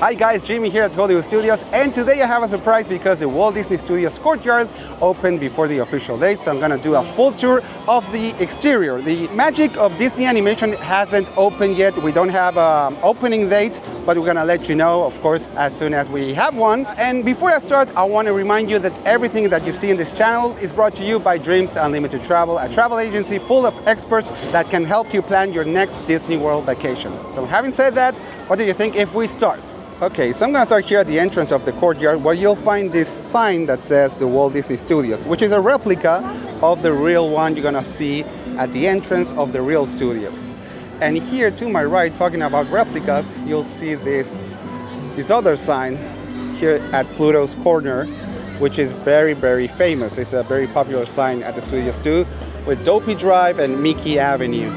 Hi guys, Jimmy here at Hollywood Studios, and today I have a surprise because the Walt Disney Studios Courtyard opened before the official day, so I'm gonna do a full tour of the exterior. The magic of Disney animation hasn't opened yet. We don't have an opening date, but we're gonna let you know, of course, as soon as we have one. And before I start, I wanna remind you that everything that you see in this channel is brought to you by Dreams Unlimited Travel, a travel agency full of experts that can help you plan your next Disney World vacation. So having said that, what do you think if we start? Okay, so I'm gonna start here at the entrance of the courtyard where you'll find this sign that says the Walt Disney Studios, which is a replica of the real one you're gonna see at the entrance of the real studios. And here to my right, talking about replicas, you'll see this other sign here at Pluto's Corner, which is very, very famous. It's a very popular sign at the studios too, with Dopey Drive and Mickey Avenue.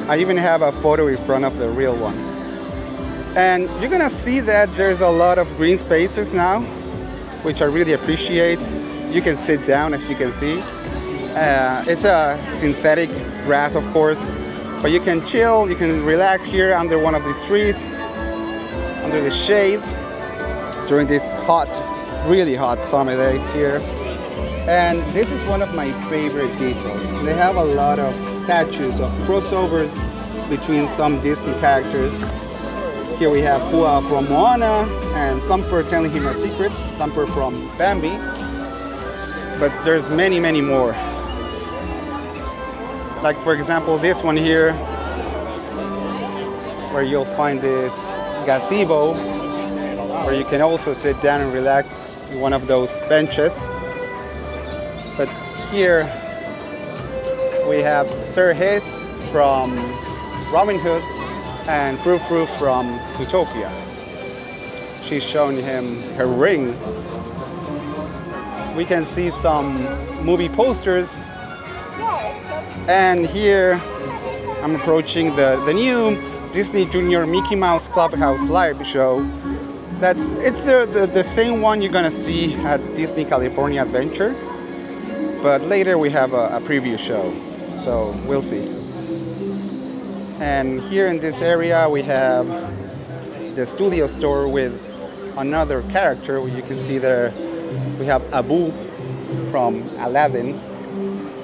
I even have a photo in front of the real one. And you're gonna see that there's a lot of green spaces now, which I really appreciate. You can sit down, as you can see. It's a synthetic grass, of course, but you can chill, you can relax here under one of these trees, under the shade, during this hot, really hot summer days here. And this is one of my favorite details. They have a lot of statues of crossovers between some Disney characters. Here we have Pua from Moana and Thumper telling him a secret, Thumper from Bambi. But there's many, many more. Like for example, this one here, where you'll find this gazebo, where you can also sit down and relax in one of those benches. But here we have Sir Hiss from Robin Hood and Frou Frou from Zootopia. She's showing him her ring. We can see some movie posters. And here I'm approaching the new Disney Junior Mickey Mouse Clubhouse live show. It's the same one you're gonna see at Disney California Adventure, but later we have a preview show, so we'll see. And here in this area we have the studio store with another character. You can see there we have Abu from Aladdin.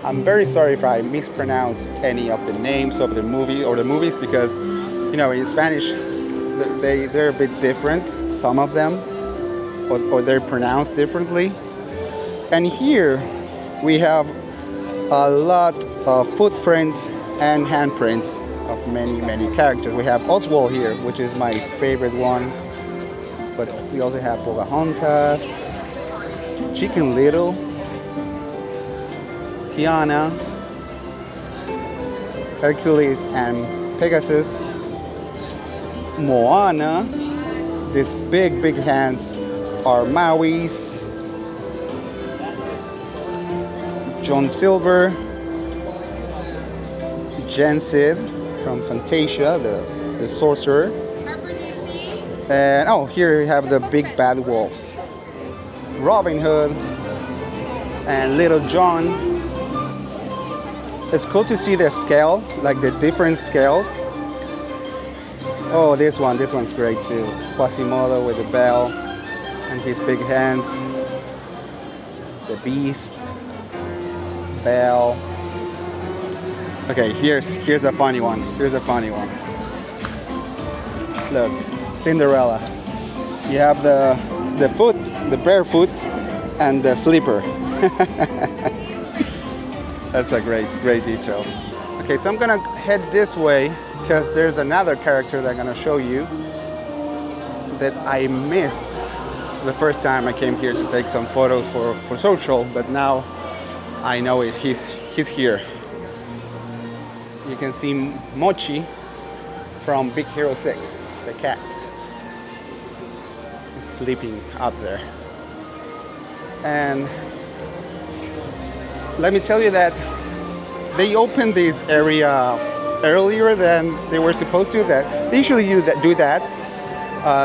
I'm very sorry if I mispronounce any of the names of the movie or the movies, because you know in Spanish they're a bit different, some of them, or they're pronounced differently. And here we have a lot of footprints and handprints of many, many characters. We have Oswald here, which is my favorite one, but we also have Pocahontas, Chicken Little, Tiana, Hercules and Pegasus, Moana. These big, big hands are Maui's, John Silver, Jensid from Fantasia, the sorcerer. And oh, here we have the big bad wolf, Robin Hood, and Little John. It's cool to see the scale, like the different scales. Oh, this one's great too. Quasimodo with the bell and his big hands. The Beast, Belle. Okay, here's a funny one. Look, Cinderella. You have the foot, the bare foot, and the slipper. That's a great detail. Okay, so I'm gonna head this way because there's another character that I'm gonna show you that I missed the first time I came here to take some photos for social, but now I know it. He's here. You can see Mochi from Big Hero 6, the cat. He's sleeping up there. And let me tell you that they opened this area earlier than they were supposed to. That they usually do that.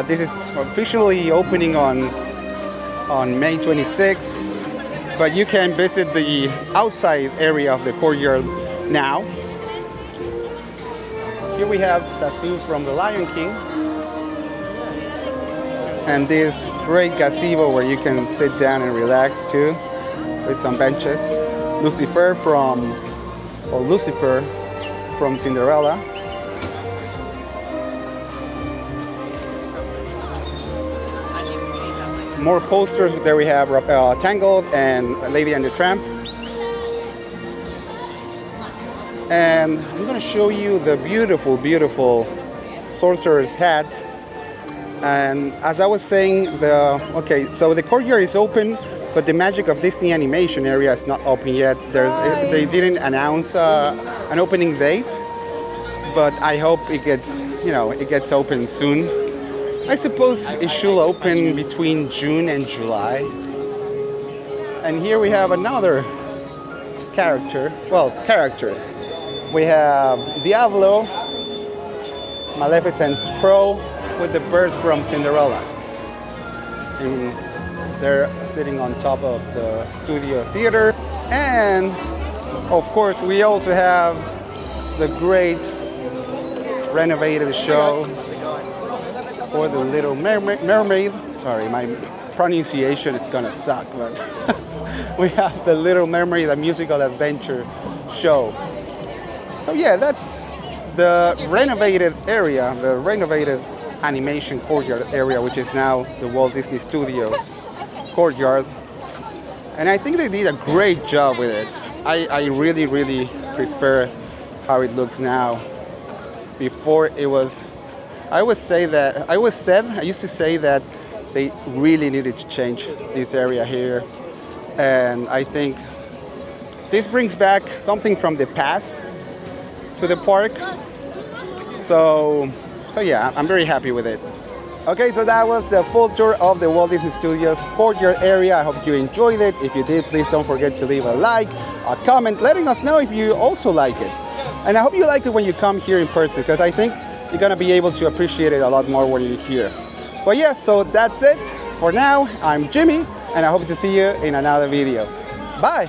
This is officially opening on May 26th, but you can visit the outside area of the courtyard now. Here we have Sasu from The Lion King. And this great gazebo where you can sit down and relax too, with some benches. Lucifer from Cinderella. More posters. There we have Tangled and Lady and the Tramp. And I'm gonna show you the beautiful, beautiful sorcerer's hat. And as I was saying, so the courtyard is open, but the Magic of Disney Animation area is not open yet. They didn't announce an opening date, but I hope it gets open soon. I suppose it should open between June and July. And here we have another characters. We have Diablo, Maleficent's crow, with the bird from Cinderella. And they're sitting on top of the studio theater. And of course, we also have the great renovated show for the Little Mermaid. Sorry, my pronunciation is gonna suck, but we have the Little Mermaid, a musical adventure show. So yeah, that's the renovated area, the renovated animation courtyard area, which is now the Walt Disney Studios Courtyard. And I think they did a great job with it. I really, really prefer how it looks now. Before it was, I used to say that they really needed to change this area here. And I think this brings back something from the past to the park. So yeah, I'm very happy with it. Okay, so that was the full tour of the Walt Disney Studios Courtyard area. I hope you enjoyed it. If you did, please don't forget to leave a like, a comment, letting us know if you also like it. And I hope you like it when you come here in person, because I think you're gonna be able to appreciate it a lot more when you're here. But yeah, so that's it for now. I'm Jimmy, and I hope to see you in another video. Bye.